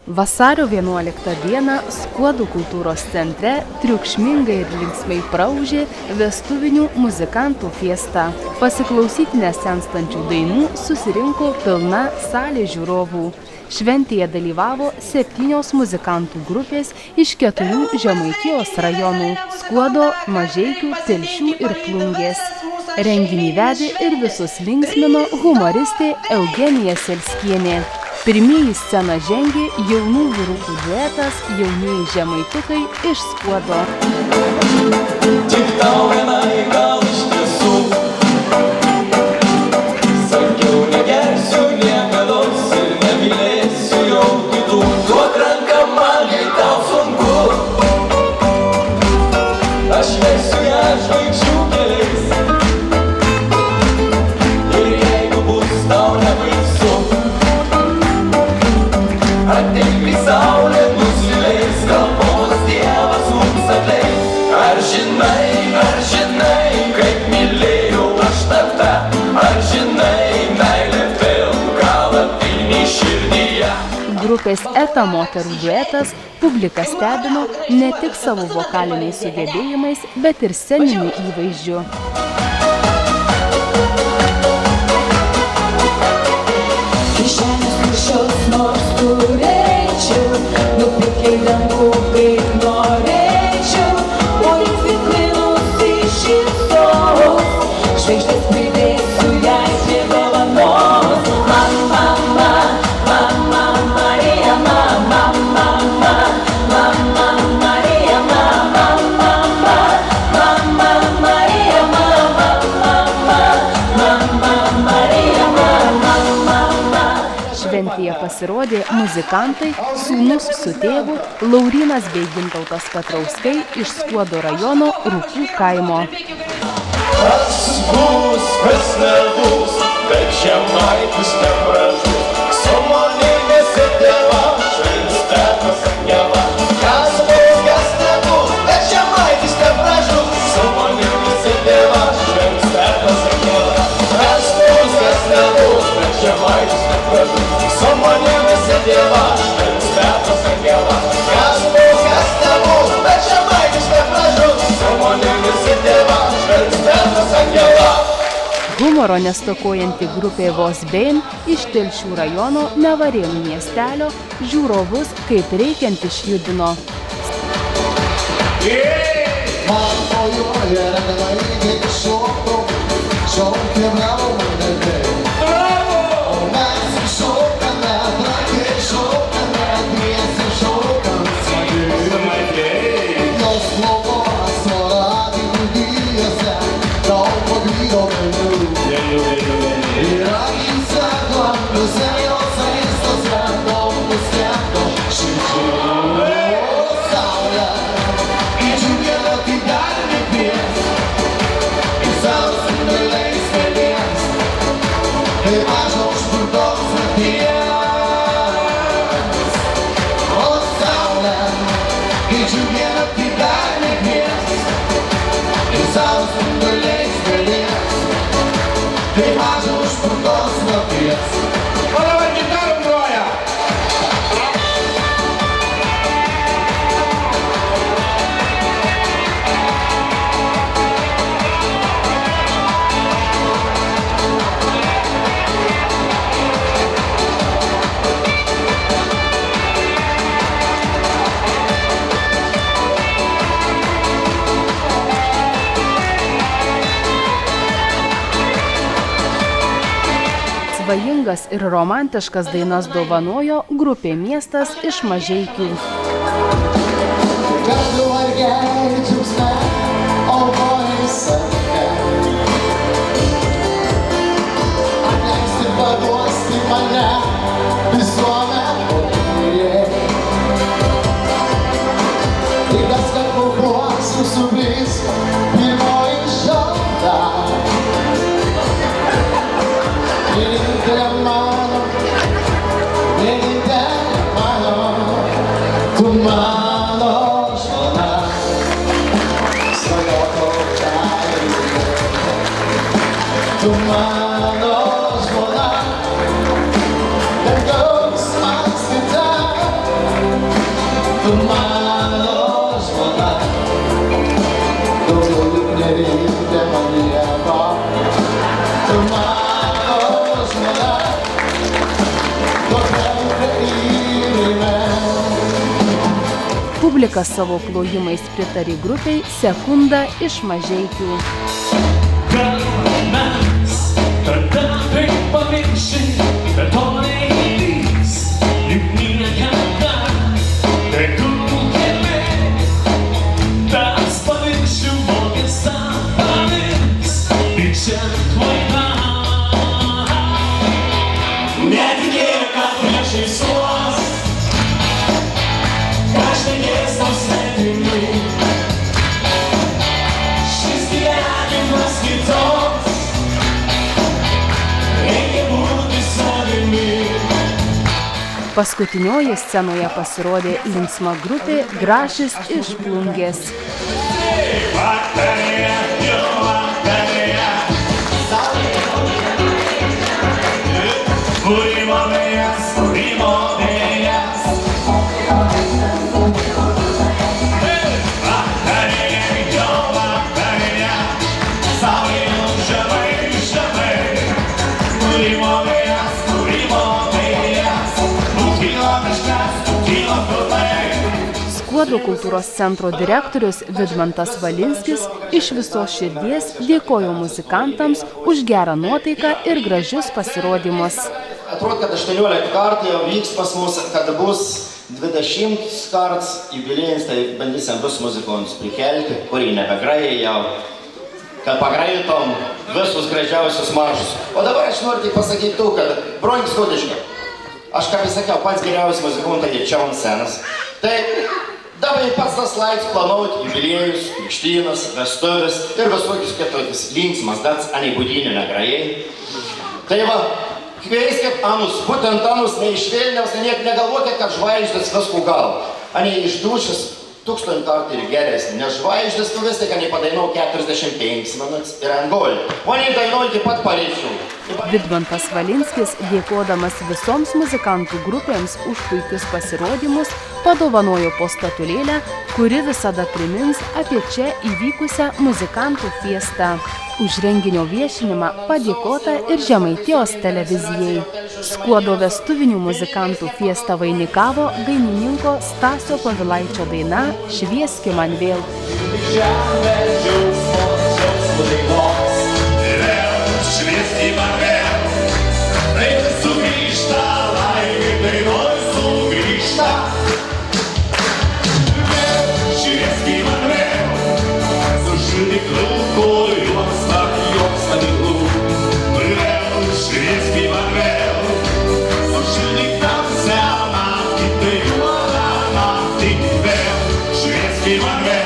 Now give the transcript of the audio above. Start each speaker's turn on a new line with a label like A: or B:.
A: Vasario 11 dieną Skuodo kultūros centre triukšmingai ir linksmai praūžė vestuvinių muzikantų fiesta. Pasiklausyti nesenstančių dainų susirinko pilna salė žiūrovų. Šventėje dalyvavo 7 muzikantų grupės iš 4 Žemaitijos rajonų – Skuodo, Mažeikių, Telšių ir Plungės. Renginį vedė ir visus linksmino humoristė Eugenija Selskienė. Pirmieji sceną žengė jaunų vyrukų duetas Jaunieji žemaitukai iš Skuodo.
B: Tik tau vienai gal iš tiesų sakiau, negersiu niekados ir nemylėsiu jau kitų. Duok ranką man, jei tau sunku, aš vesiu ją žvaigždžių keliais. Ir jeigu bus tau nebaisu, ateik į saulę, nusileis, galvos Dievas mums atleis. Ar žinai, kaip mylėjau aš tave? Ar žinai, meilė vėl kala pilni širdyje?
A: Grupės ETA moterų duetas publiką stebino ne tik savo vokaliniais sugebėjimais, bet ir sceniniu įvaizdžiu. Šventėje pasirodė muzikantai, sūnus su tėvu, Laurynas bei Gintautas Petrauskai iš Skuodo rajono Rūkų kaimo.
B: Kas bus, kas nebus, bet žemaitis nepražus. Su manim esi tėva, švaistetas angela. Kas bus, kas nebus, bet žemaitis nepražus. Su manim esi tėva, švaistetas angela. Kas bus, kas nebus, bet žemaitis nepražus. Su manim esi tėva, švaistetas angela. Kas bus, kas nebus, bet žemaitis nepražus. Su manim esi tėva, švaistetas angela.
A: Humoro nestokojanti grupė Vos Bein iš Telšių rajono Nevarėnų miestelio žiūrovus kaip reikiant išjudino. Svajingas ir romantiškas dainas dovanojo grupė Miestas iš Mažeikių.
B: tu mano žmona, daugiau juk nereikia man nieko. Tu mano žmona, tokia Ukrainime.
A: Publika savo plojimais pritarė grupiai Sekunda iš Mažeikių.
C: Gal mes tada taip pamirši, bet to neįvyks, juk niekada. Tai tu keli, tas paviršių vogės paliks, ir čia klaida. Netikėk, kad priešais suos, kažkaip tau svetimi. Šis gyvenimas kitoks, reikia būti savimi.
A: Paskutinioji scenoje pasirodė linksma grupė Grašis iš Plungės.
C: Vakarėje, jau vakarėje, kūrimo vėjas, kūrimo vėjas. Vakarėje, jau vakarėje, saulė jau žemai, žemai. Kūrimo vėjas, kūrimo vėjas, nutylo miškas, nutylo kalnai.
A: Skuodo kultūros centro direktorius Vidmantas Valinskis iš visos širdies dėkojo muzikantams už gerą nuotaiką ir gražius pasirodymus.
B: Atrodo, kad 18 kartų jau vyks pas mus, kad bus 20 kartas jubiliejinis, tai bandysim bus muzikonus prikelti, kurį nebegrajai jau, kad pagraitom visus gražiausius maršus. O dabar aš noriu tik pasakyti tu, kad broliai Skuodiški, aš ką sakiau, pats geriausias muzikontas čia ant scenos. Tai dabar pats tas laiks planuoti jubiliejus, krikštynas, vestuvės ir visokius kitokius linksmas, dats anei būdinį negrajai. Tai va, kvieskit anus, būtent anus, ne iš Vilniaus, niek negalvokit, kad žvaigždės viskų gal. Anei iš dušės 1000 kartų ir geresnį, nes žvaigždės tu vis tik anei padainau 45 minutes ir ant golių. O anei dainau iki pat paryčių.
A: Vidmantas Valinskis, dėkodamas visoms muzikantų grupėms už puikius pasirodymus, padovanojo po statulėlę, kuri visada primins apie čia įvykusią muzikantų fiestą. Už renginio viešinimą padėkota ir Žemaitijos televizijai. Skuodo vestuvinių muzikantų fiestą vainikavo dainininko Stasio Povilaičio daina Švieski man vėl.
C: Švieski man vėl, tai sugrįžta, laimė dainoj sugrįžta. Švieski man vėl, su šildyklų kojuos, tak joks adiklų. Vėl, švieski man vėl, su šildyktam seną, kitai juodą naktį vėl. Švieski man vėl.